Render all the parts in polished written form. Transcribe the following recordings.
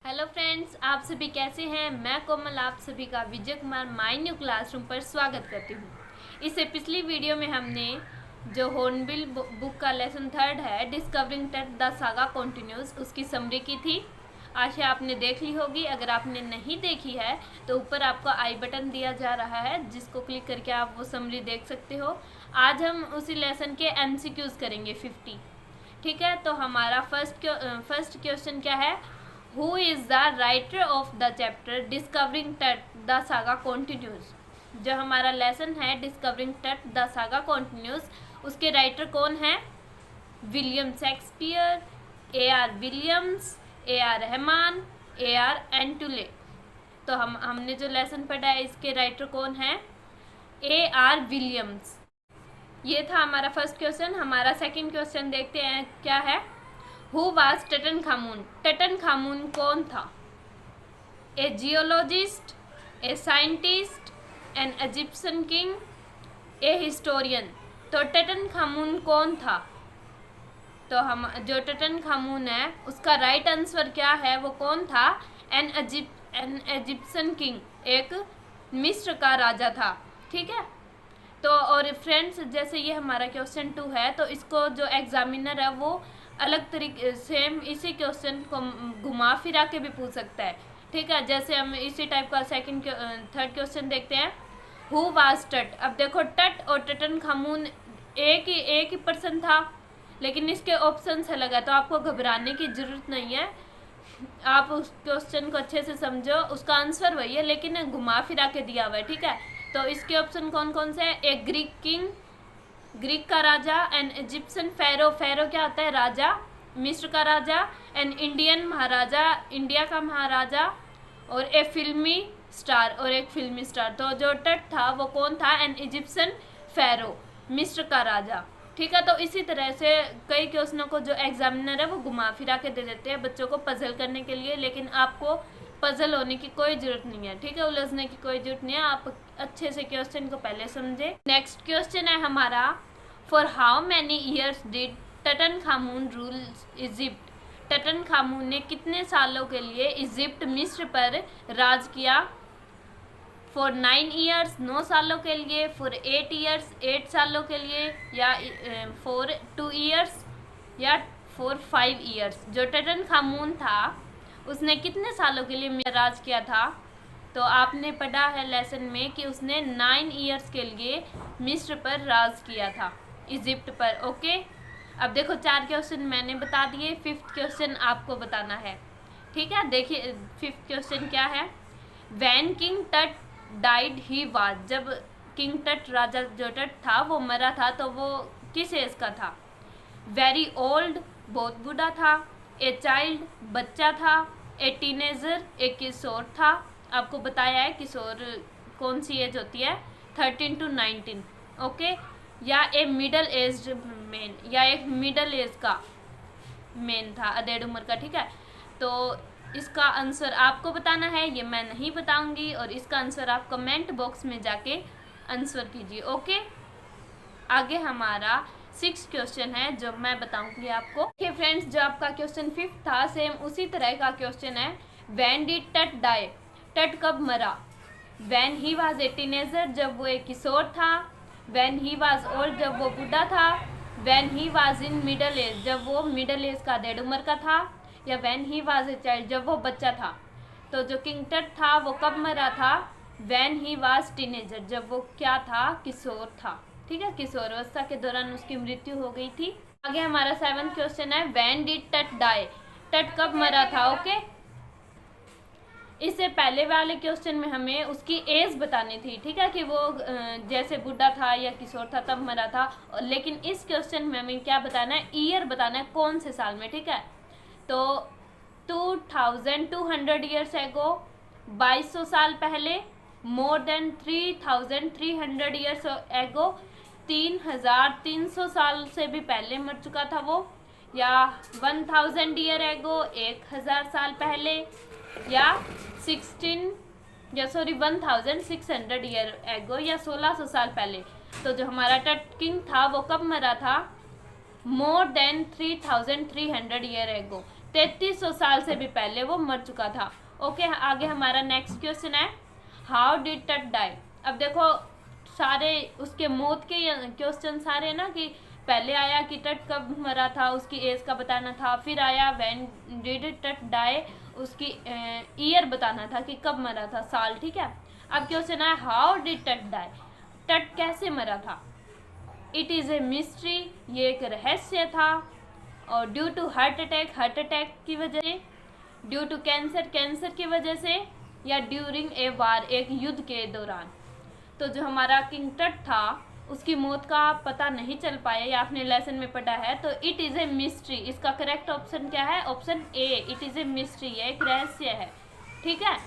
Hello friends, आप सभी कैसे हैं। मैं कोमल आप सभी का Vijay Kumar my new classroom पर स्वागत करती हूँ। इससे पिछली वीडियो में हमने जो हॉर्नबिल बुक का लेसन 3 है, discovering Tut the saga continues, उसकी समरी की थी। आशा आपने देख ली होगी। अगर आपने नहीं देखी है तो ऊपर आपको आई बटन दिया जा रहा है, जिसको क्लिक करके आप वो समरी देख सकते हो। आज हम उसी लेसन के MCQs करेंगे 50। ठीक है, तो हमारा फर्स्ट क्वेश्चन क्या है। Who is the writer of the chapter Discovering Tet the Saga Continues? जो हमारा लेसन है discovering Tut the saga continues, उसके राइटर कौन है। William Shakespeare, AR Williams, AR Rahman, AR Antulay. तो हमने जो लेसन पढ़ा है इसके राइटर कौन है, AR विलियम्स। ये था हमारा फर्स्ट क्वेश्चन। हमारा सेकंड क्वेश्चन देखते हैं क्या है। Who was टटनखामून? टटनखामून कौन था। A geologist, a scientist, an Egyptian king, a historian. तो टटनखामून कौन था। तो हम जो टटनखामून है उसका राइट आंसर क्या है, वो कौन था। एन इजिप्शियन किंग, एक मिस्र का राजा था। ठीक है, तो और फ्रेंड्स जैसे ये हमारा क्वेश्चन 2 है, तो इसको जो एग्जामिनर है वो अलग तरीके सेम इसी क्वेश्चन को घुमा फिरा के भी पूछ सकता है। ठीक है, जैसे हम इसी टाइप का थर्ड क्वेश्चन देखते हैं। हु वाज टट। अब देखो टट और टटनखामून एक ही पर्सन था, लेकिन इसके ऑप्शन से लगा, तो आपको घबराने की जरूरत नहीं है। आप उस क्वेश्चन को अच्छे से समझो, उसका आंसर वही है लेकिन घुमा फिरा के दिया हुआ है। ठीक है, तो इसके ऑप्शन कौन कौन से हैं। एक ग्रीक किंग, ग्रीक का राजा, एन इजिप्शियन फेरो, फेरो क्या होता है राजा, मिस्र का राजा, एन इंडियन महाराजा, इंडिया का महाराजा, और एक फिल्मी स्टार, और एक फिल्मी स्टार। तो जो टट था वो कौन था, एन इजिप्शियन फेरो, मिस्र का राजा। ठीक है, तो इसी तरह से कई क्वेश्चनों को जो एग्जामिनर है वो घुमा फिरा के दे देते हैं बच्चों को पजल करने के लिए, लेकिन आपको पजल होने की कोई जरूरत नहीं है। ठीक है, उलझने की कोई जरूरत नहीं है। आप अच्छे से क्वेश्चन को पहले समझे। नेक्स्ट क्वेश्चन है हमारा, for how many years did Tutankhamun rule Egypt. Tutankhamun ने कितने सालों के लिए इजिप्ट मिस्र पर राज किया। फॉर 9 ईयर्स 9 सालों के लिए, फॉर 8 ईयर्स 8 सालों के लिए, या फॉर 2 ईयर्स, या फॉर 5 ईयर्स। जो टटनखामून था उसने कितने सालों के लिए राज किया था। तो आपने पढ़ा है लेसन में कि उसने 9 ईयर्स के लिए मिस्र पर राज किया था, इजिप्ट पर। ओके, अब देखो 4 क्वेश्चन मैंने बता दिए, 5th क्वेश्चन आपको बताना है। ठीक है, देखिए 5th क्वेश्चन क्या है। वैन किंग टट डाइड ही वाज। जब किंग टट राजा जो टट था वो मरा था, तो वो किस एज का था। वेरी ओल्ड, बहुत बूढ़ा था। ए चाइल्ड, बच्चा था। ए टीनेजर, एक किशोर था। आपको बताया है किशोर कौन सी एज होती है, 13 to 19। ओके, या ए मिडल एज मैन, या एक मिडल एज का मैन था, अधेड़ उम्र का। ठीक है, तो इसका आंसर आपको बताना है, ये मैं नहीं बताऊंगी, और इसका आंसर आप कमेंट बॉक्स में जाके आंसर कीजिए। ओके, आगे हमारा 6th क्वेश्चन है जो मैं बताऊंगी आपको। ओके फ्रेंड्स, जो आपका क्वेश्चन 5th था सेम उसी तरह का क्वेश्चन है। व्हेन डिड टट डाई। टट कब मरा। When he was a teenager, जब वो एक किशोर था। व्हेन ही वाज ओल्ड, जब वो बूढ़ा था। When he was in middle age, जब वो मिडल एज का डेढ़ उम्र का था। या when he was a child, जब वो बच्चा था। तो जो किंग टट था वो कब मरा था, व्हेन ही वाज टीनेजर, जब वो क्या था, किशोर था। ठीक है, किशोरावस्था के दौरान उसकी मृत्यु हो गई थी। आगे हमारा 7th क्वेश्चन है, व्हेन डिड टट डाई। टट कब मरा था। ओके, इससे पहले वाले क्वेश्चन में हमें उसकी एज बतानी थी। ठीक है, कि वो जैसे बूढ़ा था या किशोर था तब मरा था, लेकिन इस क्वेश्चन में हमें क्या बताना है, ईयर बताना है, कौन से साल में। ठीक है, तो 2200 ईयर्स एगो, 2200 साल पहले। मोर देन 3300 ईयर्स एगो, 3300 साल से भी पहले मर चुका था वो। या 1000 ईयर एगो, 1000 साल पहले। या 1600 ईयर एगो, या 1600 साल पहले। तो जो हमारा टट किंग था वो कब मरा था, मोर देन 3300 ईयर एगो, 3300 साल से भी पहले वो मर चुका था। ओके, आगे हमारा नेक्स्ट क्वेश्चन है, हाउ डिड टट डाई। अब देखो सारे उसके मौत के क्वेश्चन सारे ना, कि पहले आया कि टट कब मरा था, उसकी एज का बताना था, फिर आया व्हेन डिड टट डाई, उसकी ईयर बताना था कि कब मरा था, साल। ठीक है, अब क्वेश्चन है, हाउ डिड टट डाई, टट कैसे मरा था। इट इज़ ए मिस्ट्री, ये एक रहस्य था। और ड्यू टू हार्ट अटैक की वजह से, ड्यू टू कैंसर की वजह से, या ड्यूरिंग ए वार, एक युद्ध के दौरान। तो जो हमारा किंग टट था उसकी मौत का पता नहीं चल पाया, या आपने लेसन में पढ़ा है। तो इट इज़ ए मिस्ट्री, इसका करेक्ट ऑप्शन क्या है, option A, it is a mystery, ये एक रहस्य है। ठीक है,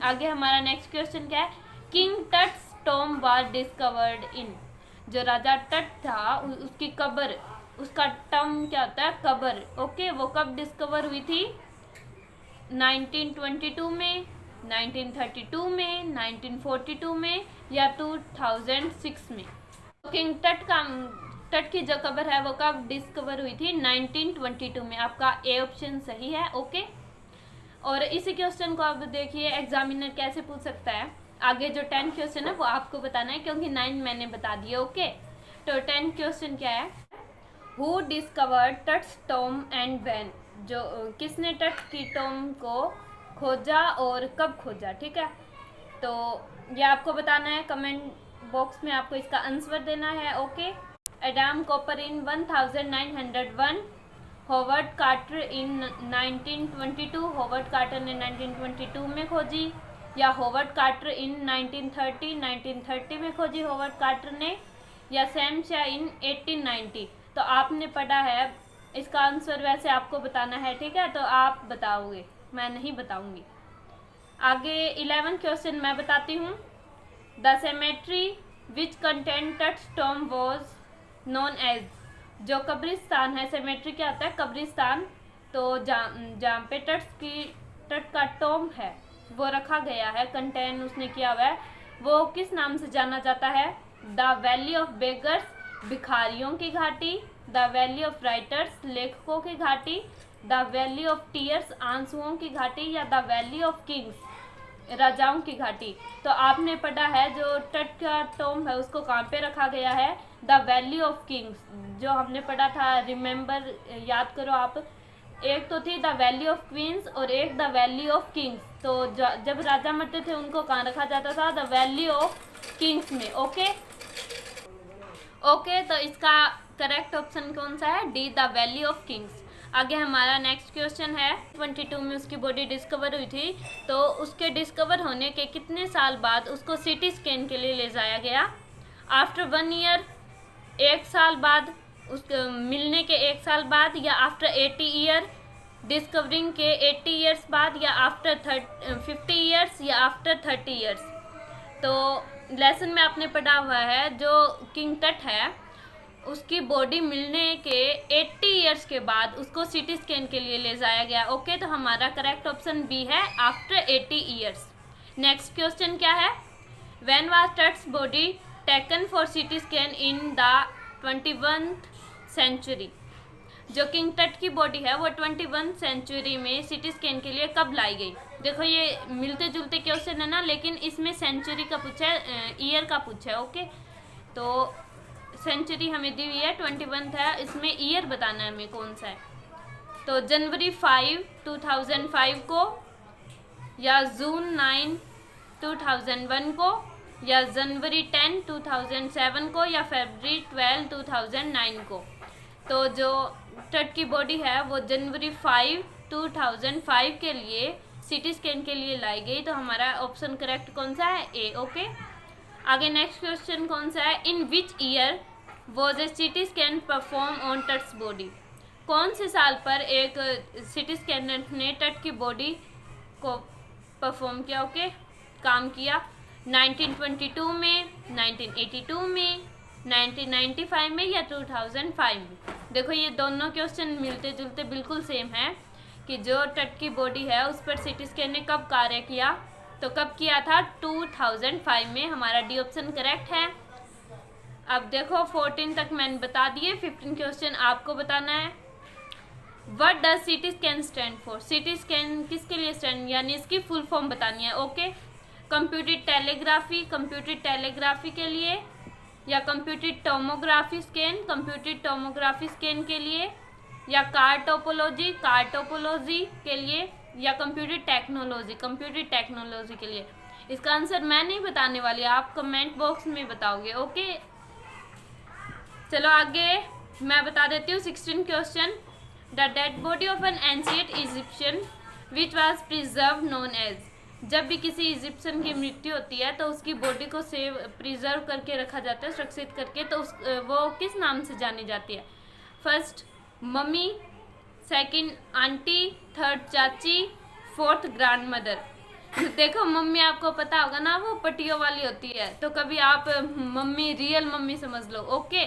आगे हमारा नेक्स्ट क्वेश्चन क्या है, King Tut's tomb was discovered in. जो राजा टट था उसकी कब्र, उसका टर्म क्या होता है, कब्र। ओके, वो कब डिस्कवर हुई थी, 1922 में, 1932 में, 1942 में, या 2006 में। किंग टट की जो कब्र है वो कब डिस्कवर हुई थी, 1922 में। आपका ए ऑप्शन सही है। ओके, और इसी क्वेश्चन को अब देखिए एग्जामिनर कैसे पूछ सकता है। आगे जो 10 क्वेश्चन है वो आपको बताना है, क्योंकि 9 मैंने बता दिए। ओके, तो 10 क्वेश्चन क्या है, who discovered Tut's tomb and when. जो किसने टट की टॉम को खोजा और कब खोजा। ठीक है, तो ये आपको बताना है, कमेंट बॉक्स में आपको इसका आंसर देना है। Okay, Adam Copper in 1901, Howard Carter in 1922, Howard Carter ने 1922 में खोजी, या हॉवर्ड कार्टर इन 1930 में खोजी हॉवर्ड कार्टर ने, या सैम शा इन 1890। तो आपने पढ़ा है, इसका आंसर वैसे आपको बताना है। ठीक है, तो आप बताओगे, मैं नहीं बताऊंगी। आगे 11 क्वेश्चन मैं बताती हूँ, the cemetery which contain Tut's tomb was known as. जो कब्रिस्तान है, सेमेट्री क्या होता है, कब्रिस्तान, तो जहाँ पे टट का टॉम है वो रखा गया है, कंटेन उसने किया हुआ है, वो किस नाम से जाना जाता है, द वैली ऑफ बेगर्स, भिखारियों की घाटी, द वैली ऑफ राइटर्स, लेखकों की घाटी, द वैली ऑफ टीयर्स, आंसुओं की घाटी, या द वैली ऑफ किंग्स, राजाओं की घाटी। तो आपने पढ़ा है जो टट का टॉम है उसको कहाँ पे रखा गया है, द वैली ऑफ किंग्स। जो हमने पढ़ा था, रिमेंबर, याद करो आप, एक तो थी द वैली ऑफ क्वींस और एक द वैली ऑफ किंग्स। तो जब राजा मरते थे उनको कहाँ रखा जाता था, द वैली ऑफ किंग्स में। ओके, तो इसका करेक्ट ऑप्शन कौन सा है, D, the valley of Kings. आगे हमारा नेक्स्ट क्वेश्चन है, 22 में उसकी बॉडी डिस्कवर हुई थी, तो उसके डिस्कवर होने के कितने साल बाद उसको सीटी स्कैन के लिए ले जाया गया। आफ्टर 1 ईयर, 1 साल बाद, उस मिलने के 1 साल बाद, या आफ्टर 80 ईयर, डिस्कवरिंग के 80 ईयर्स बाद, या आफ्टर 50 ईयर्स, या आफ्टर 30 ईयर्स। तो लेसन में आपने पढ़ा हुआ है, जो किंग टट है उसकी बॉडी मिलने के 80 ईयर्स के बाद उसको सीटी स्कैन के लिए ले जाया गया। ओके, तो हमारा करेक्ट ऑप्शन बी है, आफ्टर 80 ईयर्स। नेक्स्ट क्वेश्चन क्या है, when was Tut's body taken for CT scan in the 21th century. जो किंग टट की बॉडी है वो 21th सेंचुरी में सिटी स्कैन के लिए कब लाई गई। देखो ये मिलते जुलते क्वेश्चन है ना, लेकिन इसमें सेंचुरी का पूछा है, ईयर का पूछा है। ओके, तो सेंचुरी हमें दी हुई है 21 है, इसमें ईयर बताना है हमें कौन सा है। तो जनवरी 5, 2005 को, या जून 9, 2001 को, या जनवरी 10, 2007 को, या फरवरी 12, 2009 को। तो जो टट की बॉडी है वो जनवरी 5, 2005 के लिए सिटी स्कैन के लिए लाई गई। तो हमारा ऑप्शन करेक्ट कौन सा है, ए। ओके, आगे नेक्स्ट क्वेश्चन कौन सा है, in which year was a CT scan performed on Tut's body. कौन से साल पर एक सिटी स्कैनर ने टट की बॉडी को परफॉर्म किया। ओके, काम किया, 1922 में, 1982 में, 1995 में, या 2005 में। देखो ये दोनों क्वेश्चन मिलते जुलते बिल्कुल सेम है, कि जो टट की बॉडी है उस पर सिटी स्कैन ने कब कार्य किया, तो कब किया था, 2005 में। हमारा डी ऑप्शन करेक्ट है। अब देखो 14 तक मैंने बता दिए, 15 क्वेश्चन आपको बताना है। What does CT scan stand for? CT scan किसके लिए स्टैंड, यानी इसकी फुल फॉर्म बतानी है। Okay, computed telegraphy, computed telegraphy के लिए, या computed tomography scan, computed tomography scan के लिए, या कार टोपोलॉजी, कार टोपोलॉजी के लिए, या कंप्यूटर टेक्नोलॉजी, कंप्यूटर टेक्नोलॉजी के लिए। इसका आंसर मैं नहीं बताने वाली, आप कमेंट बॉक्स में बताओगे। ओके, चलो आगे मैं बता देती हूँ। 16 question. The dead body of an ancient Egyptian which was preserve known as. जब भी किसी इजिप्शियन की मृत्यु होती है तो उसकी बॉडी को सेव प्रिजर्व करके रखा जाता है, सुरक्षित करके, तो वो किस नाम से जानी जाती है? First mummy, second aunty, third चाची, फोर्थ ग्रैंड मदर। देखो मम्मी आपको पता होगा ना, वो पट्टियों वाली होती है, तो कभी आप मम्मी रियल मम्मी समझ लो। ओके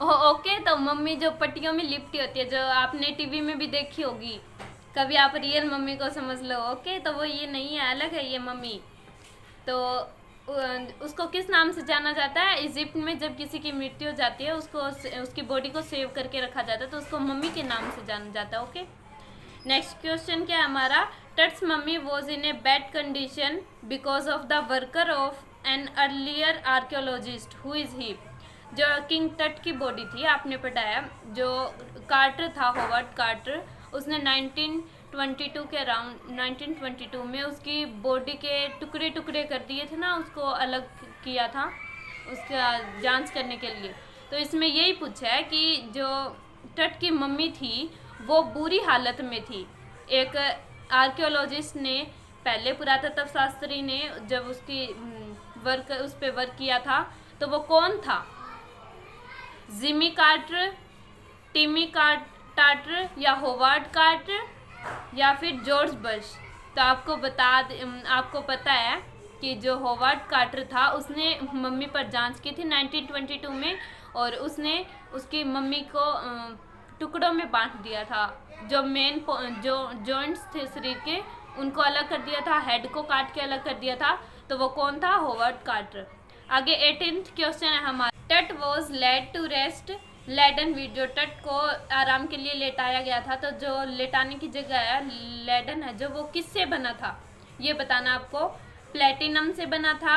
ओके, तो मम्मी जो पट्टियों में लिपटी होती है, जो आपने टीवी में भी देखी होगी, कभी आप रियल मम्मी को समझ लो। ओके, तो वो ये नहीं है, अलग है ये मम्मी। तो उसको किस नाम से जाना जाता है? इजिप्ट में जब किसी की मृत्यु हो जाती है, उसको उसकी बॉडी को सेव करके रखा जाता है, तो उसको मम्मी के नाम से जाना जाता है। ओके, नेक्स्ट क्वेश्चन क्या है हमारा? Tut's mummy was in a bad condition because of the worker of an earlier archaeologist, who is he? जो किंग टट की बॉडी थी, आपने पढ़ाया, जो कार्टर था, होवर्ड कार्टर, उसने 1922 के अराउंड 1922 में उसकी बॉडी के टुकड़े टुकड़े कर दिए थे ना, उसको अलग किया था उसका जांच करने के लिए। तो इसमें यही पूछा है कि जो टट की मम्मी थी वो बुरी हालत में थी। एक आर्कियोलॉजिस्ट ने, पहले पुरातत्व शास्त्री ने जब उसकी उस पर वर्क किया था, तो वो कौन था? जिमी कार्टर, टिमी टाटर, या होवार्ड कार्टर, या फिर जॉर्ज बश? तो आपको पता है कि जो होवार्ड कार्टर था उसने मम्मी पर जांच की थी 1922 में, और उसने उसकी मम्मी को टुकड़ों में बांट दिया था। जो मेन जो जॉइंट्स थे शरीर के, उनको अलग कर दिया था, हेड को काट के अलग कर दिया था। तो वो कौन था? Howard Carter. आगे 18th क्वेश्चन है हमारा। Tut was laid to rest laden with, जो टट को आराम के लिए लेटाया गया था, तो जो लेटाने की जगह है लेडन है, जो वो किससे बना था ये बताना आपको। प्लेटिनम से बना था,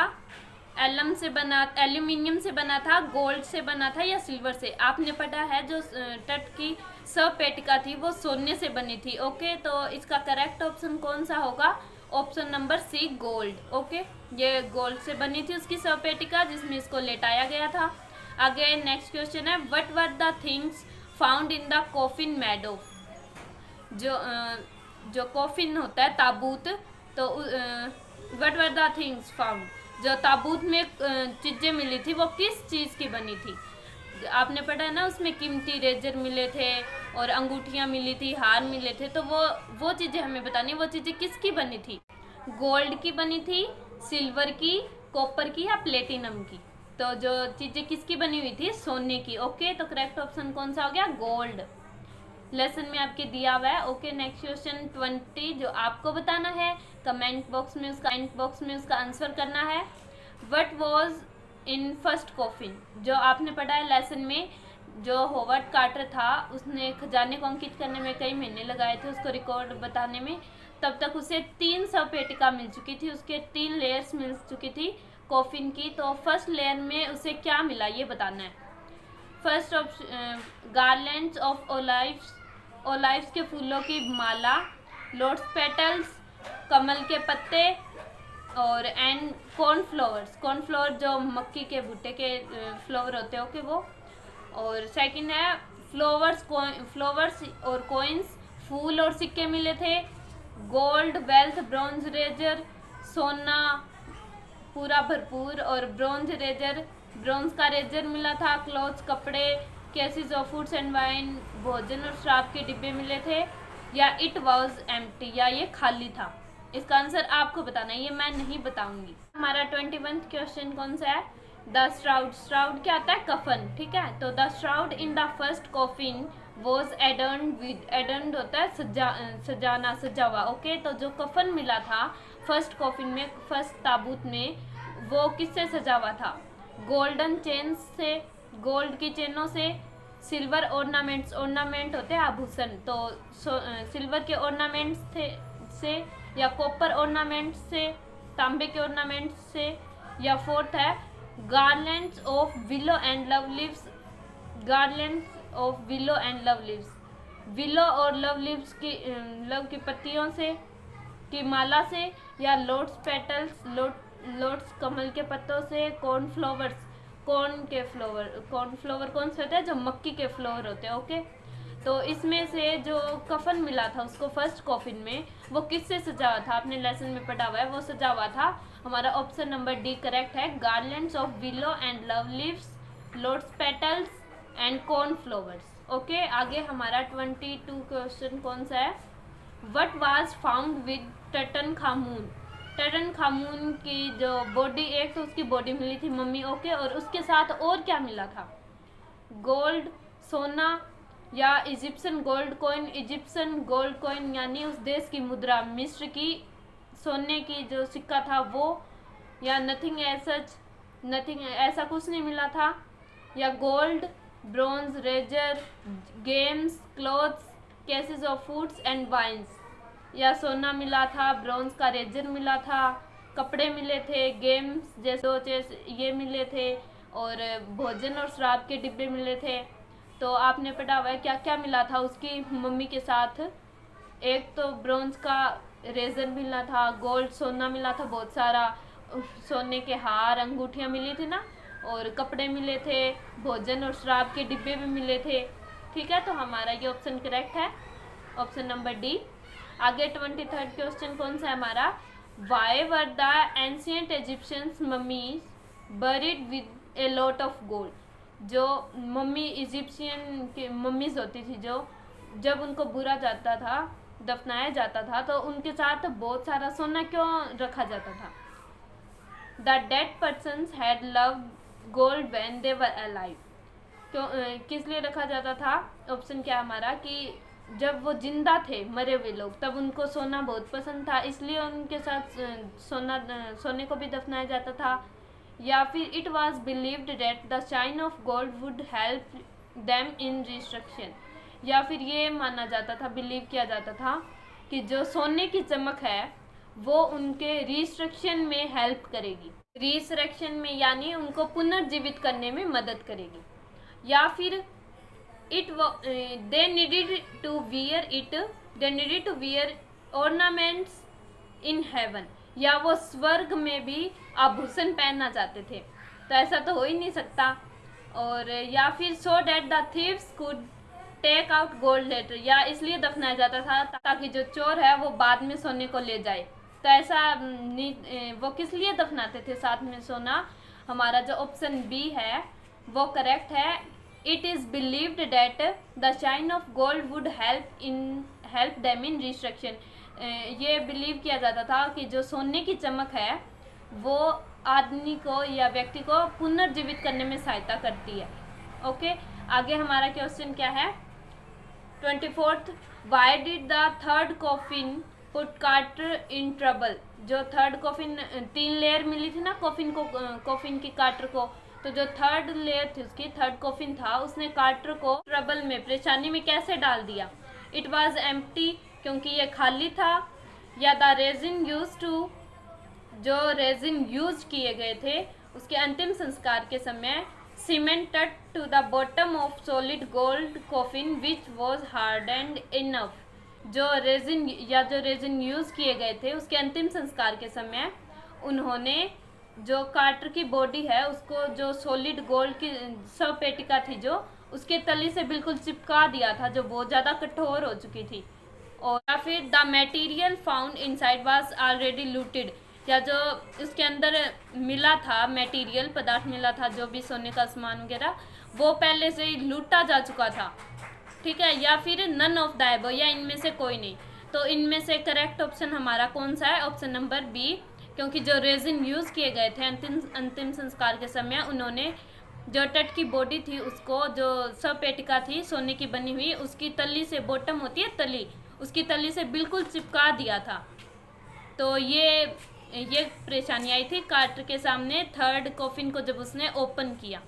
एल्यूमिनियम से बना था, गोल्ड से बना था, या सिल्वर से? आपने पढ़ा है जो तट की पेटिका थी वो सोने से बनी थी। ओके, तो इसका करेक्ट ऑप्शन कौन सा होगा? Option number C, gold. Okay, ये गोल्ड से बनी थी उसकी पेटिका, जिसमें इसको लेटाया गया था। आगे नेक्स्ट क्वेश्चन है, what were the things found in the coffin made of? जो कॉफिन होता है, ताबूत, तो what were the things found, जो ताबूत में चीज़ें मिली थी वो किस चीज़ की बनी थी? आपने पढ़ा है ना, उसमें कीमती रेजर मिले थे और अंगूठियाँ मिली थी, हार मिले थे, तो वो चीज़ें हमें बतानी, वो चीज़ें किसकी बनी थी? गोल्ड की बनी थी, सिल्वर की, कॉपर की, या प्लेटिनम की? तो जो चीज़ें किसकी बनी हुई थी? सोने की। ओके, तो करेक्ट ऑप्शन कौन सा हो गया? गोल्ड। लेसन में आपके दिया हुआ है। ओके, नेक्स्ट क्वेश्चन 20, जो आपको बताना है, कमेंट बॉक्स में उसका आंसर करना है। What was in first coffin? जो आपने पढ़ा है लेसन में, जो होवर्ड कार्टर था उसने खजाने को अंकित करने में कई महीने लगाए थे, उसको रिकॉर्ड बताने में। तब तक उसे 300 पेटिका मिल चुकी थी, उसके 3 लेयर्स मिल चुकी थी कॉफिन की। तो फर्स्ट लेयर में उसे क्या मिला ये बताना है। फर्स्ट ऑप्शन, गार्लैंड्स ऑफ ओलाइव्स के फूलों की माला, लोटस पेटल्स, कमल के पत्ते, और एंड कॉर्नफ्लावर जो मक्की के भुट्टे के फ्लावर होते हो कि वो। और सेकंड है फ्लावर्स और कॉइन्स, फूल और सिक्के मिले थे। गोल्ड, वेल्थ, ब्रॉन्ज रेजर, सोना पूरा भरपूर, और ब्रॉन्ज का रेजर मिला था। क्लॉथ्स, कपड़े, cases of foods and wine, भोजन और शराब के डिब्बे मिले थे। या इट वॉज एम्प्टी, या ये खाली था? इसका आंसर आपको बताना है, ये मैं नहीं बताऊंगी। हमारा 21th क्वेश्चन कौन सा है? द श्राउड क्या आता है? कफन, ठीक है। तो the shroud in the first coffin was adorned with, adorned होता है सजाना, सजा हुआ। ओके, तो जो कफन मिला था फर्स्ट कॉफिन में, फर्स्ट ताबूत में, वो किससे सजा हुआ था? गोल्डन चेन्स से, गोल्ड की चेनों से, सिल्वर ऑर्नामेंट्स, ऑर्नामेंट होते हैं आभूषण, तो सिल्वर के ऑर्नामेंट्स से या कॉपर ऑर्नामेंट्स से, तांबे के ऑर्नामेंट्स से, या फोर्थ है garlands of willow and love leaves, garlands of willow and love leaves, willow और लव लीव्स की, लव की पत्तियों से की माला से, या लोट्स पेटल्स, लोट्स कमल के पत्तों से, कॉर्नफ्लावर्स, कॉर्नफ्लावर कौन से होते हैं, जो मक्की के फ्लावर होते हैं। ओके, तो इसमें से जो कफन मिला था उसको फर्स्ट कॉफिन में, वो किससे सजा हुआ था, आपने लेसन में पढ़ा हुआ है, वो सजा हुआ था, हमारा ऑप्शन नंबर डी करेक्ट है, garlands of willow and love leaves, lotus petals and cornflowers. Okay, आगे हमारा 22 क्वेश्चन कौन सा है, what was found with Tutankhamun, Tutankhamun की जो बॉडी, एक तो उसकी बॉडी मिली थी मम्मी, ओके, और उसके साथ और क्या मिला था, गोल्ड, सोना, या Egyptian gold coin, Egyptian gold coin यानी उस देश की मुद्रा, मिस्र की सोने की जो सिक्का था वो, या नथिंग एसच, नथिंग, ऐसा कुछ नहीं मिला था, या gold, bronze, razor, games, clothes, cases of foods and wines, या सोना मिला था, ब्रॉन्ज का रेजर मिला था, कपड़े मिले थे, गेम्स जैसे ये मिले थे, और भोजन और शराब के डिब्बे मिले थे। तो आपने पढ़ा हुआ है क्या क्या मिला था उसकी मम्मी के साथ, एक तो ब्रॉन्ज का रेजर मिला था, गोल्ड सोना मिला था बहुत सारा, सोने के हार अंगूठियाँ मिली थी ना, और कपड़े मिले थे, भोजन और शराब के डिब्बे भी मिले थे। ठीक है, तो हमारा ये ऑप्शन करेक्ट है, ऑप्शन नंबर डी। आगे 23rd क्वेश्चन कौन सा है हमारा, why were the ancient Egyptians mummies buried with a lot of gold, जो मम्मी इजिप्शियन की मम्मीज होती थी, जो जब उनको बुरा जाता था, दफनाया जाता था, तो उनके साथ बहुत सारा सोना क्यों रखा जाता था, the dead persons had loved gold when they were alive, क्यों, किस लिए रखा जाता था, ऑप्शन क्या हमारा, कि जब वो जिंदा थे मरे हुए लोग तब उनको सोना बहुत पसंद था, इसलिए उनके साथ सोने को भी दफनाया जाता था, या फिर it was believed that the shine of gold would help them in restriction, या फिर ये माना जाता था, बिलीव किया जाता था कि जो सोने की चमक है वो उनके रिस्ट्रक्शन में हेल्प करेगी, रिस्ट्रक्शन में यानी उनको पुनर्जीवित करने में मदद करेगी, या फिर they needed to wear ornaments in heaven, या वो स्वर्ग में भी आभूषण पहनना चाहते थे, तो ऐसा तो हो ही नहीं सकता, और या फिर so that the thieves could take out gold later, या इसलिए दफनाया जाता था ताकि जो चोर है वो बाद में सोने को ले जाए, तो ऐसा वो किस लिए दफनाते थे साथ में सोना, हमारा जो ऑप्शन बी है वो करेक्ट है, it is believed that the shine of gold would help them in restriction, ये बिलीव किया जाता था कि जो सोने की चमक है वो आदमी को या व्यक्ति को पुनर्जीवित करने में सहायता करती है। ओके, आगे हमारा क्वेश्चन क्या है, 24th, why did the third coffin put Carter in trouble, जो थर्ड कॉफिन, 3 लेयर मिली थी ना कॉफिन की कार्टर को, तो जो थर्ड लेयर थी उसकी, थर्ड कॉफिन था, उसने कार्टर को ट्रबल में, परेशानी में कैसे डाल दिया, इट वॉज एम्प्टी, क्योंकि ये खाली था, या द रेजिन यूज टू, जो रेजिन यूज किए गए थे उसके अंतिम संस्कार के समय, cemented to the bottom of solid gold coffin which was hardened enough, जो रेजिन यूज किए गए थे उसके अंतिम संस्कार के समय उन्होंने जो कार्टर की बॉडी है उसको, जो सॉलिड गोल्ड की पेटिका थी जो, उसके तली से बिल्कुल चिपका दिया था, जो बहुत ज़्यादा कठोर हो चुकी थी, और या फिर the material found inside was already looted, या जो उसके अंदर मिला था मटेरियल, पदार्थ मिला था, जो भी सोने का सामान वगैरह, वो पहले से ही लूटा जा चुका था। ठीक है, या फिर नन ऑफ द अबव, या इनमें से कोई नहीं, तो इनमें से करेक्ट ऑप्शन हमारा कौन सा है, ऑप्शन नंबर बी, क्योंकि जो रेजिन यूज़ किए गए थे अंतिम संस्कार के समय, उन्होंने जो तट की बॉडी थी उसको, जो सपेटिका थी सोने की बनी हुई, उसकी तली से, बॉटम होती है तली, उसकी तली से बिल्कुल चिपका दिया था, तो ये परेशानी आई थी कार्टर के सामने थर्ड कॉफिन को जब उसने ओपन किया।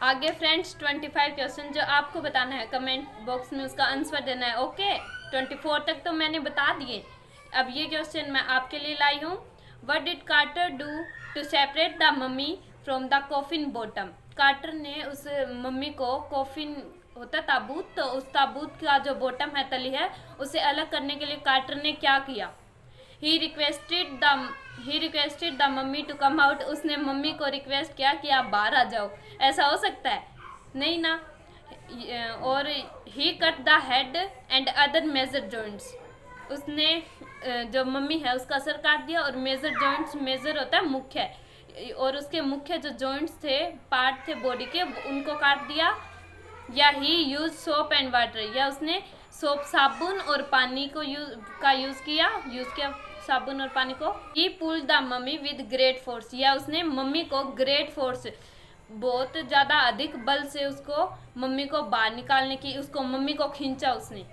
आगे फ्रेंड्स 25 क्वेश्चन जो आपको बताना है, कमेंट बॉक्स में उसका आंसर देना है। ओके, 24 तक तो मैंने बता दिए। अब ये क्वेश्चन मैं आपके लिए लाई हूँ। What did Carter do to separate the mummy from the coffin bottom. Carter ने उस मम्मी को, कॉफिन होता ताबूत, तो उस ताबूत का जो बॉटम है, तली है, उसे अलग करने के लिए कार्टर ने क्या किया। He requested the mummy to come out. उसने मम्मी को रिक्वेस्ट किया कि आप बाहर आ जाओ। ऐसा हो सकता है? नहीं ना। और he cut the head and other major joints. उसने जो मम्मी है उसका सर काट दिया, और मेजर जॉइंट्स, मेजर होता है मुख्य, और उसके मुख्य जो जॉइंट्स थे, पार्ट थे बॉडी के, उनको काट दिया। या ही यूज सोप एंड वाटर, या उसने सोप, साबुन और पानी को यूज़ किया साबुन और पानी को। ही pulled the mummy with great force, या उसने मम्मी को ग्रेट फोर्स, बहुत ज़्यादा अधिक बल से उसको, मम्मी को बाहर निकालने की, उसको मम्मी को खींचा उसने।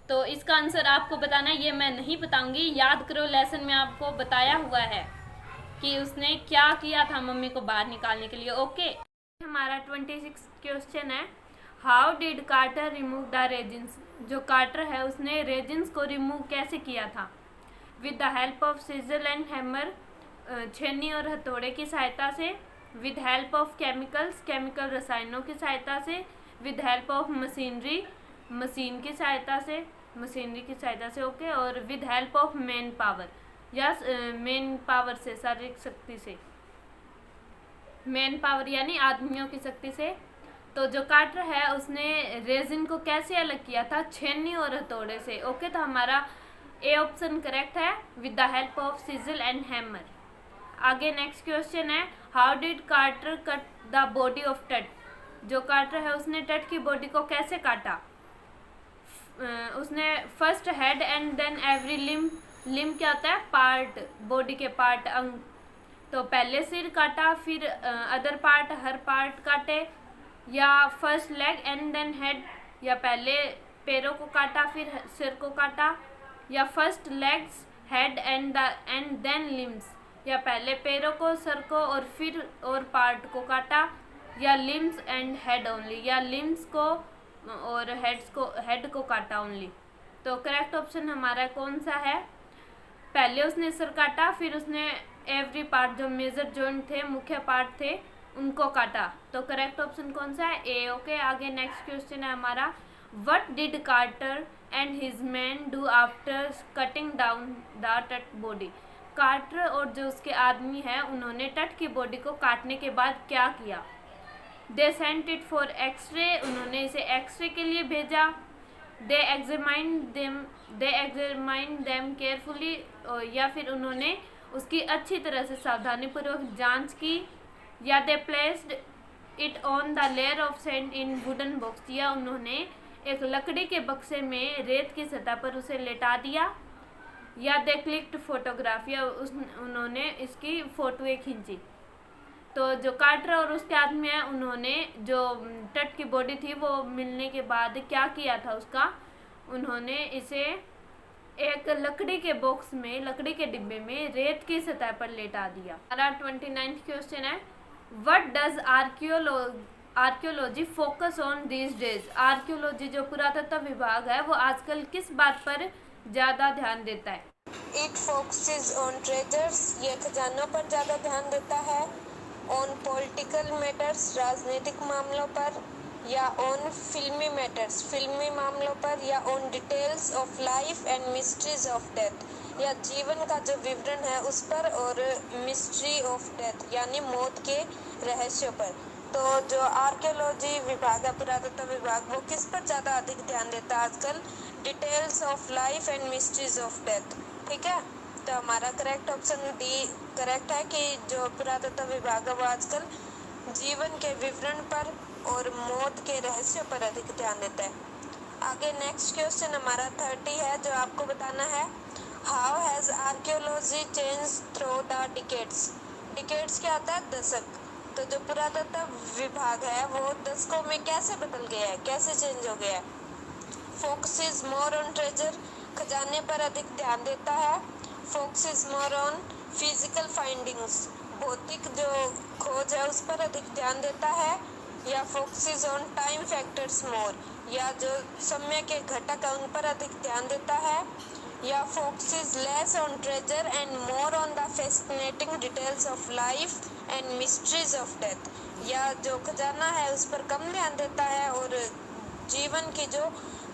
तो इसका आंसर आपको बताना है, ये मैं नहीं बताऊंगी, याद करो, लेसन में आपको बताया हुआ है कि उसने क्या किया था मम्मी को बाहर निकालने के लिए। ओके, हमारा 26 क्वेश्चन है। How did Carter remove the resins. जो कार्टर है उसने रेजिन्स को रिमूव कैसे किया था। With the help of chisel and hammer, छेनी और हथौड़े की सहायता से। With help of chemicals, chemical रसायनों की सहायता से। With help of machinery, machine की सहायता से, मशीनरी की सहायता से। ओके, और with help of man power, या मैन पावर से, शारीरिक शक्ति से। मैन पावर यानी आदमियों की शक्ति से। तो जो कार्टर है उसने रेजिन को कैसे अलग किया था, छेनी और हथौड़े से। ओके, तो हमारा ए ऑप्शन करेक्ट है, with the help of chisel and hammer. आगे नेक्स्ट क्वेश्चन है। How did Carter cut the body of Tut. जो कार्टर है उसने टट की बॉडी को कैसे काटा। उसने first head and then every limb क्या होता है, पार्ट, बॉडी के पार्ट, अंग। तो पहले सिर काटा, फिर अदर पार्ट, हर पार्ट काटे। या first leg and then head, या पहले पैरों को काटा फिर सिर को काटा। या first legs, head and then limbs, या पहले पैरों को, सर को और फिर और पार्ट को काटा। या लिम्स एंड हेड ओनली, या लिम्स को और हेड को काटा ओनली। तो करेक्ट ऑप्शन हमारा कौन सा है। पहले उसने सर काटा, फिर उसने एवरी पार्ट, जो मेजर जॉइंट थे, मुख्य पार्ट थे, उनको काटा। तो करेक्ट ऑप्शन कौन सा है, ए। ओके, आगे नेक्स्ट क्वेश्चन है हमारा। What did Carter and his man do after cutting down the Tut body. Carter और जो उसके आदमी हैं उन्होंने टट की बॉडी को काटने के बाद क्या किया। They sent it for X-ray, उन्होंने इसे एक्सरे के लिए भेजा। दे एग्जामाइंड देम केयरफुली, या फिर उन्होंने उसकी अच्छी तरह से सावधानीपूर्वक जांच की। या they placed it on the layer of sand in wooden box, या उन्होंने एक लकड़ी के बक्से में रेत की सतह पर उसे लेटा दिया। या दे क्लिक्ड फोटोग्राफ, या उन्होंने इसकी फोटोएं खींची। तो जो कार्टर और उसके आदमी हैं उन्होंने जो टट की बॉडी थी वो मिलने के बाद क्या किया था उसका, उन्होंने इसे एक लकड़ी के बॉक्स में, लकड़ी के डिब्बे में रेत की सतह पर लेटा दिया। हमारा 29th क्वेश्चन है। What does archaeology focus on these days. Archaeology जो पुरातत्व विभाग है वो आजकल किस बात पर ज़्यादा ध्यान देता है। इट फोकसेस ऑन ट्रेजर्स, ये खजानों पर ज़्यादा ध्यान देता है। ऑन पॉलिटिकल मैटर्स, राजनीतिक मामलों पर। या ऑन फिल्मी मैटर्स, फिल्मी मामलों पर। या on details of life and mysteries of death, या जीवन का जो विवरण है उस पर, और मिस्ट्री ऑफ डेथ यानी मौत के रहस्यों पर। तो जो आर्कियोलॉजी विभाग है, पुरातत्व विभाग, वो किस पर ज़्यादा अधिक ध्यान देता है आजकल, details of life and mysteries of death. ठीक है, तो हमारा करेक्ट ऑप्शन डी करेक्ट है कि जो पुरातत्व विभाग है वो आजकल जीवन के विवरण पर और मौत के रहस्यों पर अधिक ध्यान देता है। आगे नेक्स्ट क्वेश्चन हमारा 30 है जो आपको बताना है। How has archaeology change through the decades. Decades क्या होता है, दशक। तो जो पुरातत्व विभाग है वो दशकों में कैसे बदल गया है, कैसे चेंज हो गया है। फोकसेस मोर ऑन ट्रेजर, खजाने पर अधिक ध्यान देता है। Focuses more on physical findings, भौतिक जो खोज है उस पर अधिक ध्यान देता है। या फोकसेस ऑन टाइम फैक्टर्स मोर, या जो समय के घटक है उन पर अधिक ध्यान देता है, या focuses less on treasure and more on the fascinating details of life and mysteries of death, या जो खजाना है उस पर कम ध्यान देता है और जीवन की जो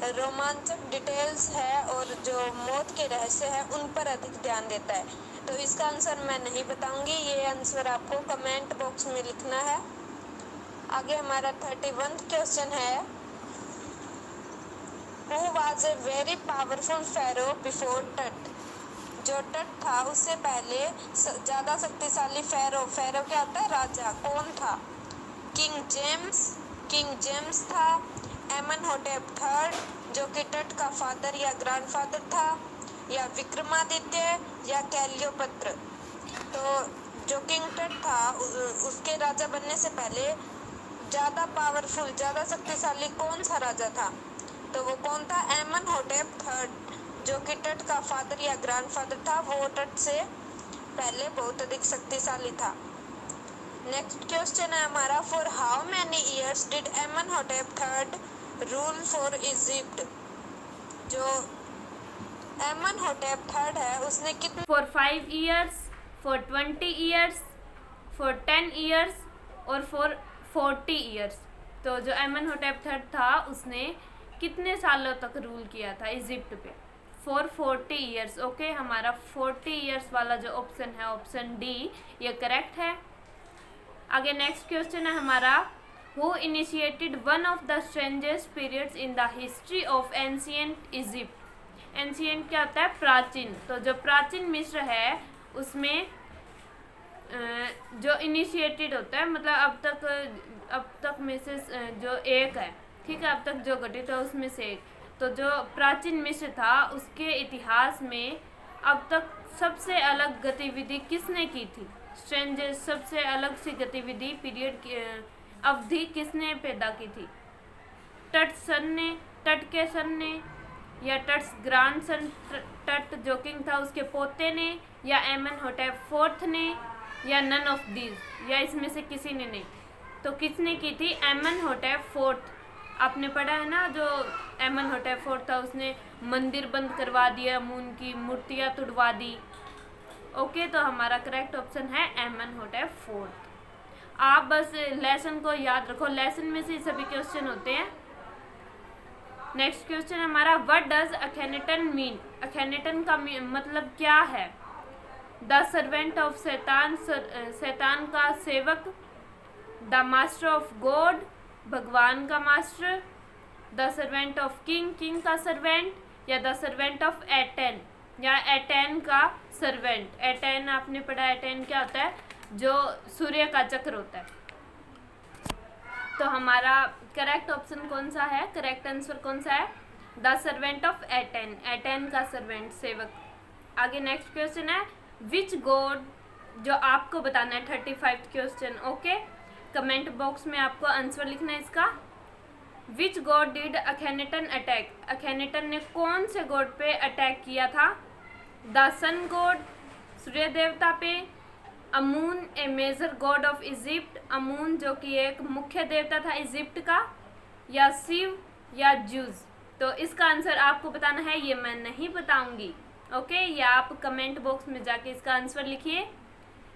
रोमांचक डिटेल्स है और जो मौत के रहस्य है उन पर अधिक ध्यान देता है। तो इसका आंसर मैं नहीं बताऊंगी, ये आंसर आपको कमेंट बॉक्स में लिखना है। आगे हमारा 31 क्वेश्चन है, who was a very powerful pharaoh before Tut, जो टट था उससे पहले ज्यादा शक्तिशाली फेरो, फेरो क्या होता है, राजा, कौन था? किंग जेम्स था, एमनहोटेप थर्ड जो कि टट का फादर या ग्रैंडफादर था, या विक्रमादित्य या कैलियोपत्र। तो जो किंग टट था उसके राजा बनने से पहले ज़्यादा पावरफुल, ज़्यादा शक्तिशाली कौन सा राजा था? तो वो कौन था? एमनहोटेप थर्ड जो कि टट का फादर या ग्रैंडफादर था, वो टट से पहले बहुत अधिक शक्तिशाली था। नेक्स्ट क्वेश्चन है हमारा, for how many years did Amenhotep third rule for Egypt, जो एमनहोटेप थर्ड है उसने कितने, for 5 years, for 20 years, for 10 years और फॉर 40 ईयर्स। तो जो एमनहोटेप थर्ड था उसने कितने सालों तक रूल किया था इजिप्ट पे? For 40 years. ओके, हमारा 40 ईयर्स वाला जो ऑप्शन है, ऑप्शन डी, ये करेक्ट है। आगे नेक्स्ट क्वेश्चन है हमारा, who initiated one of the strangest periods in the history of ancient Egypt. Ancient क्या होता है? प्राचीन। तो जो प्राचीन मिस्र है उसमें जो इनिशिएटेड होता है, मतलब अब तक में से जो एक है, ठीक है, अब तक जो घटित है उसमें से एक। तो जो प्राचीन मिस्र था उसके इतिहास में अब तक सबसे अलग गतिविधि किसने की थी? स्ट्रेंजेस्ट, सबसे अलग सी गतिविधि, पीरियड की अवधि किसने पैदा की थी? टट सन ने, टट के सन ने, या टट्स ग्रांड सन टट जो किंग था उसके पोते ने, या एमनहोटेप फोर्थ ने, या नन ऑफ दीज, या इसमें से किसी ने नहीं। तो किसने की थी? एमनहोटेप फोर्थ। आपने पढ़ा है ना, जो एमनहोटेप फोर्थ था उसने मंदिर बंद करवा दिया, अमून की मूर्तियाँ तुड़वा दी। ओके, तो हमारा करेक्ट ऑप्शन है एमनहोटेप फोर्थ। आप बस लेसन को याद रखो, लेसन में से सभी क्वेश्चन होते हैं। नेक्स्ट क्वेश्चन हमारा, व्हाट डज अखेनेटन मीन? अखेनेटन का मतलब क्या है? द सर्वेंट ऑफ शैतान, शैतान का सेवक, द मास्टर ऑफ गॉड, भगवान का master, the servant of king, king का सर्वेंट, या द सर्वेंट ऑफ एटेन, या एटेन का सर्वेंट। एटेन आपने पढ़ा, एटेन क्या होता है? जो सूर्य का चक्र होता है। तो हमारा करेक्ट ऑप्शन कौन सा है? करेक्ट आंसर कौन सा है? The servant of attain, attain का सर्वेंट, सेवक। आगे नेक्स्ट क्वेश्चन है, विच गॉड, जो आपको बताना है 35 क्वेश्चन। ओके, कमेंट बॉक्स में आपको आंसर लिखना है इसका। Which God did अखेनेटन attack? अखेनेटन ने कौन से गॉड पे अटैक किया था? द सन गॉड, सूर्य देवता पे, अमून ए मेजर गॉड ऑफ इजिप्ट, अमून जो कि एक मुख्य देवता था इजिप्ट का, या शिव, या जूस। तो इसका आंसर आपको बताना है, ये मैं नहीं बताऊंगी। ओके, या आप कमेंट बॉक्स में जाके इसका आंसर लिखिए।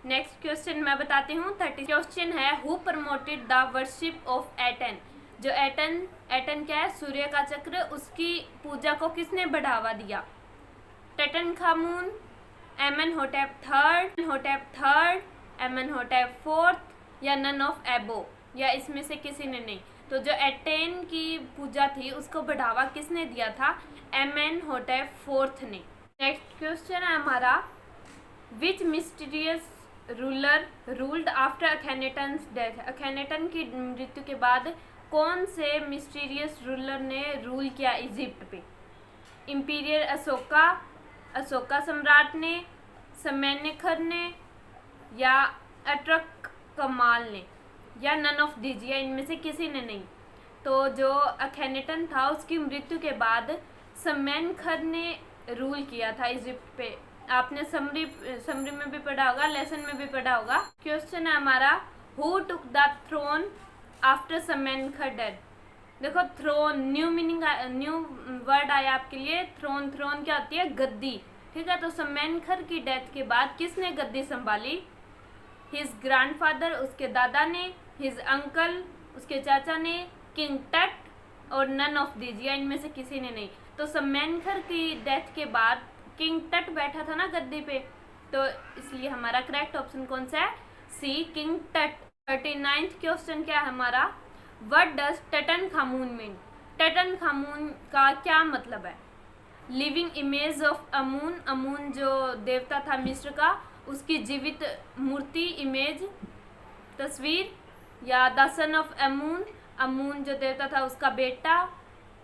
नेक्स्ट क्वेश्चन मैं बताती हूँ। 30 क्वेश्चन है, who promoted the worship of attain? जो एटेन क्या है? सूर्य का चक्र, उसकी पूजा को किसने बढ़ावा दिया? टटनखामुन, एमनहोटेप थर्ड, एमनहोटेप फोर्थ, या नन ऑफ एबो, या इसमें से किसी ने नहीं। तो जो एटेन की पूजा थी उसको बढ़ावा किसने दिया था? एमनहोटेप फोर्थ ने। नेक्स्ट क्वेश्चन है हमारा, which mysterious ruler ruled after Akhenaten's death? Akhenaten की मृत्यु के बाद कौन से मिस्टीरियस रूलर ने रूल किया इजिप्ट पे? इंपीरियर अशोका, अशोका सम्राट ने, समेनेखर ने, या अट्रक कमाल ने, या नन ऑफ दीज, या इनमें से किसी ने नहीं। तो जो अखेनेटन था उसकी मृत्यु के बाद समेनेखर ने रूल किया था इजिप्ट पे। आपने समरी में भी पढ़ा होगा, लेसन में भी पढ़ा होगा। क्वेश्चन है हमारा, who took the throne after Smenkhkare death. देखो throne, new meaning, new word आया आपके लिए, थ्रोन। थ्रोन क्या होती है? गद्दी। ठीक है, तो समेनखर की डेथ के बाद किसने गद्दी संभाली? हिज ग्रैंडफादर, उसके दादा ने, हिज अंकल, उसके चाचा ने, किंग टट और नन ऑफ दीज, या इनमें से किसी ने नहीं। तो समेनखर की डेथ के बाद किंग टट बैठा था ना गद्दी पे, तो इसलिए हमारा करेक्ट ऑप्शन कौन सा है? सी, किंग टट। 39th क्वेश्चन क्या है हमारा? What does Tutankhamun mean? Tutankhamun का क्या मतलब है? Living image of Amun. Amun जो देवता था मिस्र का, उसकी जीवित मूर्ति, इमेज, तस्वीर। या the son of Amun, Amun जो देवता था उसका बेटा।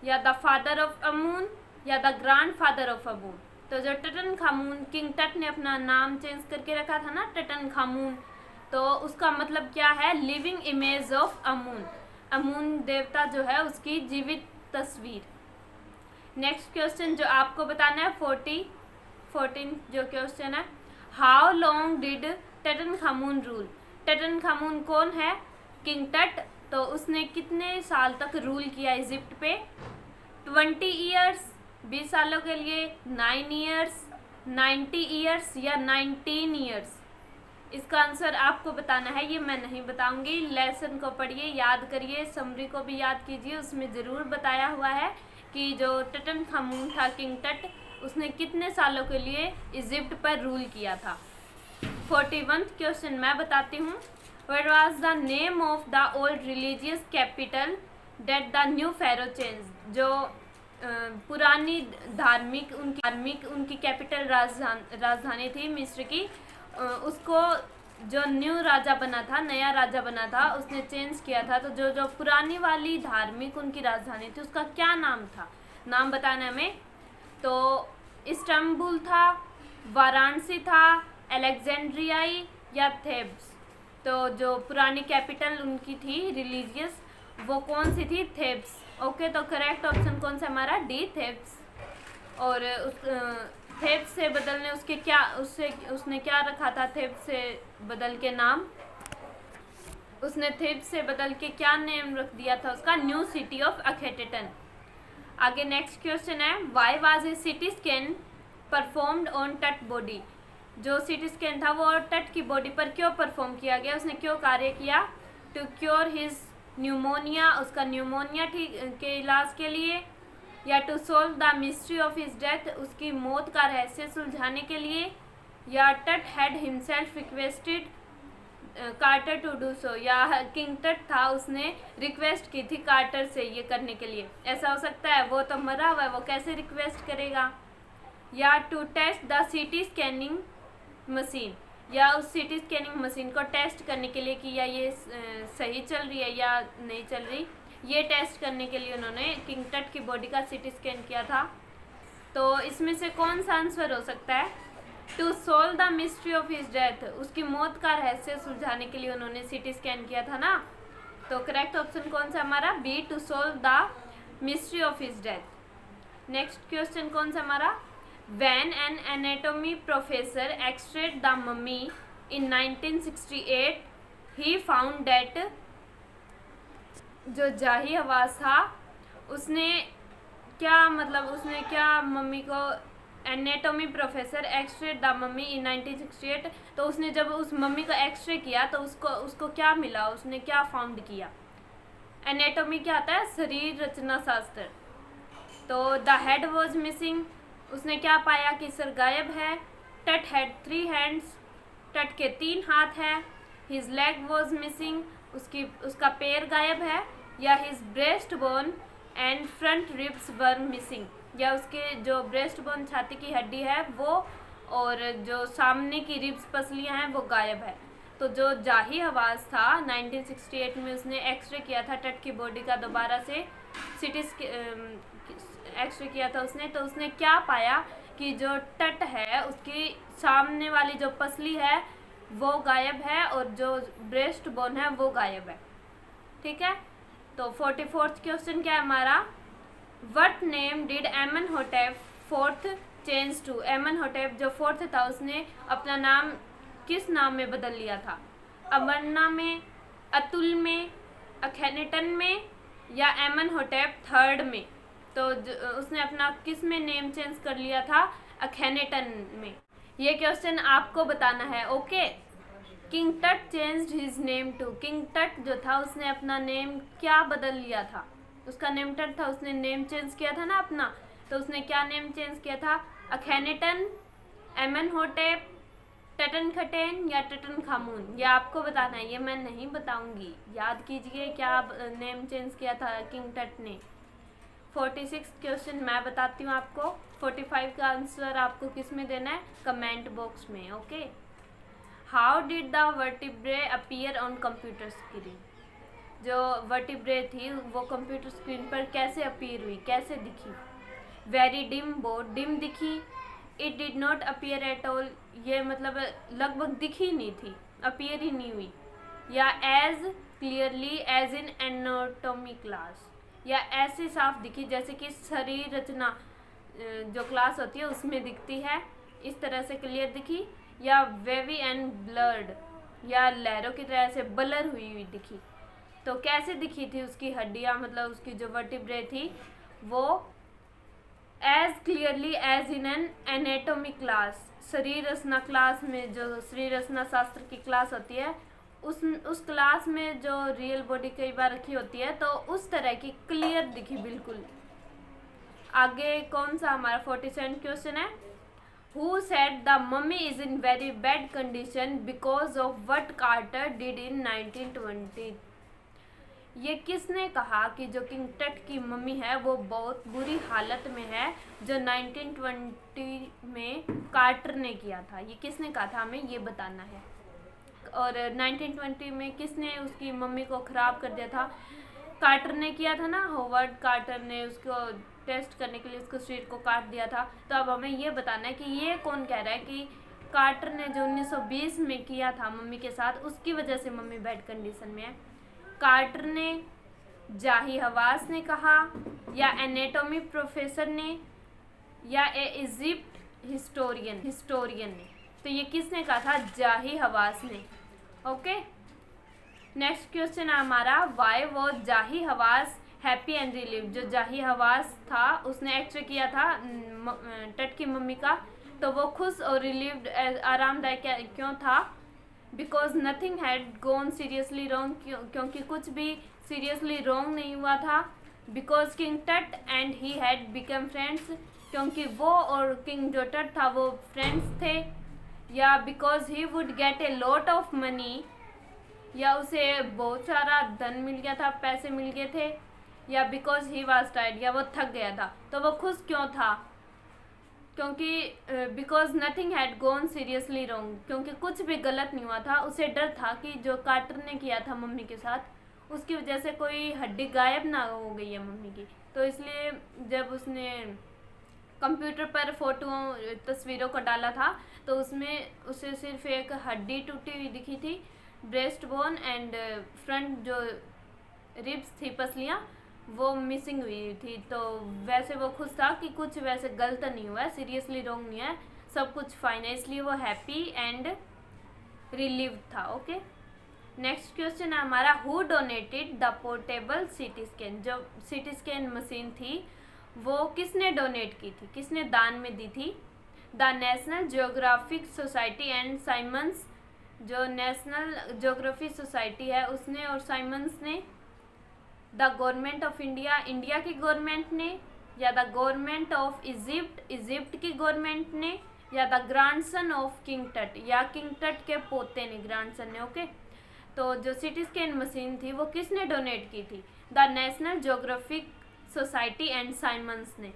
या द फादर ऑफ अमून, या द ग्रैंड फादर ऑफ अमून। तो जो टटनखामुन, किंग टट ने अपना नाम चेंज करके रखा था ना टटनखामुन, तो उसका मतलब क्या है? Living image of Amun. Amun देवता जो है उसकी जीवित तस्वीर। नेक्स्ट क्वेश्चन जो आपको बताना है 14 जो क्वेश्चन है, हाउ लॉन्ग डिड टटनखामुन रूल? टटनखामुन कौन है? किंग टट। तो उसने कितने साल तक रूल किया इजिप्ट पे? 20 ईयर्स, 20 सालों के लिए, 9 ईयर्स, 90 ईयर्स या 19 ईयर्स? इसका आंसर आपको बताना है, ये मैं नहीं बताऊंगी। लेसन को पढ़िए, याद करिए, समरी को भी याद कीजिए, उसमें ज़रूर बताया हुआ है कि जो टटनखामुन था, किंग टट, उसने कितने सालों के लिए इजिप्ट पर रूल किया था। 41th क्वेश्चन मैं बताती हूँ, what was the name of the old religious capital that the new pharaoh change? जो पुरानी धार्मिक उनकी कैपिटल राजधानी थी मिस्र की, उसको जो न्यू राजा बना था, नया राजा बना था, उसने चेंज किया था। तो जो पुरानी वाली धार्मिक उनकी राजधानी थी उसका क्या नाम था? नाम बताना हमें। तो इस्तांबुल था, वाराणसी था, अलेक्जेंड्रियाई या थेब्स? तो जो पुरानी कैपिटल उनकी थी रिलीजियस, वो कौन सी थी? थेब्स। ओके, तो करेक्ट ऑप्शन कौन सा हमारा? डी, थेब्स। और थेब्स से बदलने उसने क्या रखा था? थेब्स से बदल के नाम, उसने थेब्स से बदल के क्या नेम रख दिया था उसका? New city of Akhetaten. आगे नेक्स्ट क्वेश्चन है, why was a CT scan performed on Tut body? जो सीटी स्कैन था वो टट की बॉडी पर क्यों परफॉर्म किया गया? उसने क्यों कार्य किया? टू क्योर हिज न्यूमोनिया, उसका न्यूमोनिया के इलाज के लिए, या to solve the mystery of his death, उसकी मौत का रहस्य सुलझाने के लिए, या Tut had himself requested Carter to do so, या किंग टट था उसने रिक्वेस्ट की थी कार्टर से ये करने के लिए। ऐसा हो सकता है, वो तो मरा हुआ है, वो कैसे रिक्वेस्ट करेगा? या टू टेस्ट द सीटी स्कैनिंग मशीन, या उस सीटी स्कैनिंग मशीन को टेस्ट करने के लिए कि या ये सही चल रही है या नहीं चल रही, ये टेस्ट करने के लिए उन्होंने किंग टट की बॉडी का सीटी स्कैन किया था। तो इसमें से कौन सा आंसर हो सकता है? To solve the mystery of his death, उसकी मौत का रहस्य सुलझाने के लिए उन्होंने सीटी स्कैन किया था ना। तो करेक्ट ऑप्शन कौन सा हमारा? B, to solve the mystery of his death. Next question कौन सा हमारा? When an anatomy professor x-rayed the mummy in 1968 he found that, जो जाही हवास था उसने क्या मम्मी को, anatomy professor x-rayed the mummy in 1968, तो उसने जब उस मम्मी का एक्सरे किया तो उसको क्या मिला? उसने क्या फाउंड किया? एनाटॉमी क्या आता है? शरीर रचना शास्त्र। तो द हेड वॉज मिसिंग, उसने क्या पाया कि सर गायब है। टट हैड 3 हैंड्स, टट के 3 हाथ हैं। हिज लेग वॉज मिसिंग, उसका पैर गायब है। या his breast bone and front ribs were missing, या उसके जो ब्रेस्ट बोन, छाती की हड्डी है वो, और जो सामने की रिब्स, पसलियां हैं, वो गायब है। तो जो जाही हवास था 1968 में उसने एक्सरे किया था टट की बॉडी का, दोबारा से सीटी एक्सरे किया था उसने, तो उसने क्या पाया कि जो टट है उसकी सामने वाली जो पसली है वो गायब है और जो ब्रेस्ट बोन है वो गायब है। ठीक है, तो 44th क्वेश्चन क्या है हमारा? What name did Amenhotep fourth change to? Amenhotep जो 4th था उसने अपना नाम किस नाम में बदल लिया था? अमरना में, अतुल में, अखेनेटन में या एमनहोटेप थर्ड में? तो उसने अपना किस में नेम चेंज कर लिया था? अखेनेटन में। ये क्वेश्चन आपको बताना है। Okay. King Tut changed his name to, king Tut जो था उसने अपना नेम क्या बदल लिया था? उसका नेम टट था, उसने नेम चेंज किया था ना अपना, तो उसने क्या नेम चेंज किया था? अखेनेटन, एमनहोटेप, टटनखटेन या टटनखामून? ये आपको बताना है, ये मैं नहीं बताऊंगी। याद कीजिए क्या नेम चेंज किया था किंग टट ने। 46 क्वेश्चन मैं बताती हूँ आपको। 45 का आंसर आपको किस में देना है? कमेंट बॉक्स में। Okay. How did the vertebrae appear on computer screen? जो वर्टिब्रे थी वो कंप्यूटर स्क्रीन पर कैसे अपीयर हुई, कैसे दिखी? वेरी डिम, बहुत डिम दिखी। It did not appear at all, ये मतलब लगभग दिखी नहीं थी, अपीयर ही नहीं हुई। या as clearly as in anatomy class, या ऐसे साफ दिखी जैसे कि शरीर रचना जो क्लास होती है उसमें दिखती है, इस तरह से क्लियर दिखी। या वेवी एंड ब्लर्ड, या लहरों की तरह से ब्लर हुई दिखी। तो कैसे दिखी थी उसकी हड्डियाँ, मतलब उसकी जो वर्टिब्रे थी वो as clearly as in an anatomy class, शरीर रचना क्लास में, जो शरीर रचना शास्त्र की क्लास होती है उस क्लास में जो रियल बॉडी कई बार रखी होती है, तो उस तरह की क्लियर दिखी बिल्कुल। आगे कौन सा हमारा 47 क्वेश्चन है। Who said the mummy is in very bad condition because of what Carter did in 1920? ये किसने कहा कि जो किंग टट की मम्मी है वो बहुत बुरी हालत में है, जो 1920 में कार्टर ने किया था? ये किसने कहा था, हमें ये बताना है। और 1920 में किसने उसकी मम्मी को ख़राब कर दिया था? कार्टर ने किया था ना, होवर्ड कार्टर ने उसको टेस्ट करने के लिए उसको शरीर को काट दिया था। तो अब हमें ये बताना है कि ये कौन कह रहा है कि कार्टर ने जो 1920 में किया था मम्मी के साथ, उसकी वजह से मम्मी बैड कंडीशन में है। कार्टर ने, जाही हवास ने कहा, या एनाटॉमी प्रोफेसर ने, या इजिप्ट हिस्टोरियन ने? तो ये किसने कहा था? जाही हवास ने। ओके। नेक्स्ट क्वेश्चन है हमारा, वाई वॉज जाही हवास हैप्पी एंड रिलीव्ड? जो जाही हवास था उसने एक्ट किया था टट की मम्मी का, तो वो खुश और रिलीव्ड आरामदायक क्यों था? Because nothing had gone seriously wrong, क्योंकि कुछ भी सीरियसली रॉन्ग नहीं हुआ था। बिकॉज किंग टट and he had become friends, क्योंकि वो और किंग जो टट था वो फ्रेंड्स थे। या because he would get a lot of money, या उसे बहुत सारा धन मिल गया था, पैसे मिल गए थे। या बिकॉज ही वॉज टायर्ड, या वो थक गया था। तो वो खुश क्यों था? क्योंकि because nothing had gone seriously wrong, क्योंकि कुछ भी गलत नहीं हुआ था। उसे डर था कि जो कार्टर ने किया था मम्मी के साथ, उसकी वजह से कोई हड्डी गायब ना हो गई है मम्मी की। तो इसलिए जब उसने कंप्यूटर पर तस्वीरों को डाला था तो उसमें उसे सिर्फ एक हड्डी टूटी हुई दिखी थी, ब्रेस्ट बोन एंड फ्रंट जो रिब्स थी, पसलियाँ, वो मिसिंग हुई थी। तो वैसे वो खुश था कि कुछ वैसे गलत नहीं हुआ है, सीरियसली रॉन्ग नहीं है, सब कुछ फाइन है, इसलिए वो हैप्पी एंड रिलीव्ड था। ओके। नेक्स्ट क्वेश्चन है हमारा, who donated the portable CT scan? जो सीटी स्कैन मशीन थी वो किसने डोनेट की थी, किसने दान में दी थी? The National Geographic Society and Simons, जो नेशनल जियोग्राफी सोसाइटी है उसने, और साइमंस ने। The government of India, India की गवर्नमेंट ने। या the government of Egypt, Egypt की गवर्नमेंट ने। या द ग्रैंडसन ऑफ किंग टट, या किंग टट के पोते ने, ग्रैंडसन ने। ओके। तो जो सीटी स्कैन मशीन थी वो किसने डोनेट की थी? The National Geographic Society and Simons ने।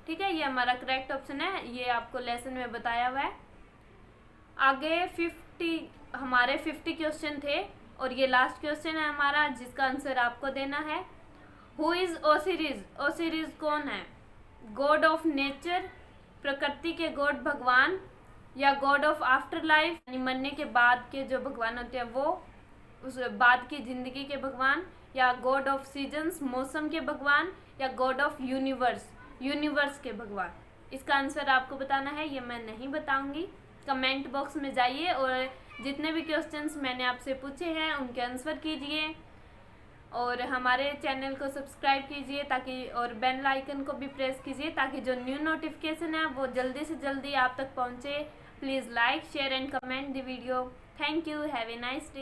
ठीक है, ये हमारा करेक्ट ऑप्शन है, ये आपको लेसन में बताया हुआ है। आगे 50 क्वेश्चन थे और ये लास्ट क्वेश्चन है हमारा जिसका आंसर आपको देना है। Who is Osiris? ओसिरिस कौन है? गॉड ऑफ नेचर, प्रकृति के गॉड भगवान, या गॉड ऑफ आफ्टर लाइफ, यानी मरने के बाद के जो भगवान होते हैं वो, उस बाद की जिंदगी के भगवान, या गॉड ऑफ सीजन्स, मौसम के भगवान, या गॉड ऑफ यूनिवर्स, यूनिवर्स के भगवान? इसका आंसर आपको बताना है, ये मैं नहीं बताऊंगी। कमेंट बॉक्स में जाइए और जितने भी क्वेश्चंस मैंने आपसे पूछे हैं उनके आंसर कीजिए। और हमारे चैनल को सब्सक्राइब कीजिए ताकि, और बेल आइकन को भी प्रेस कीजिए ताकि जो न्यू नोटिफिकेशन है वो जल्दी से जल्दी आप तक पहुँचे। Please like, share and comment the video. Thank you. Have a nice day.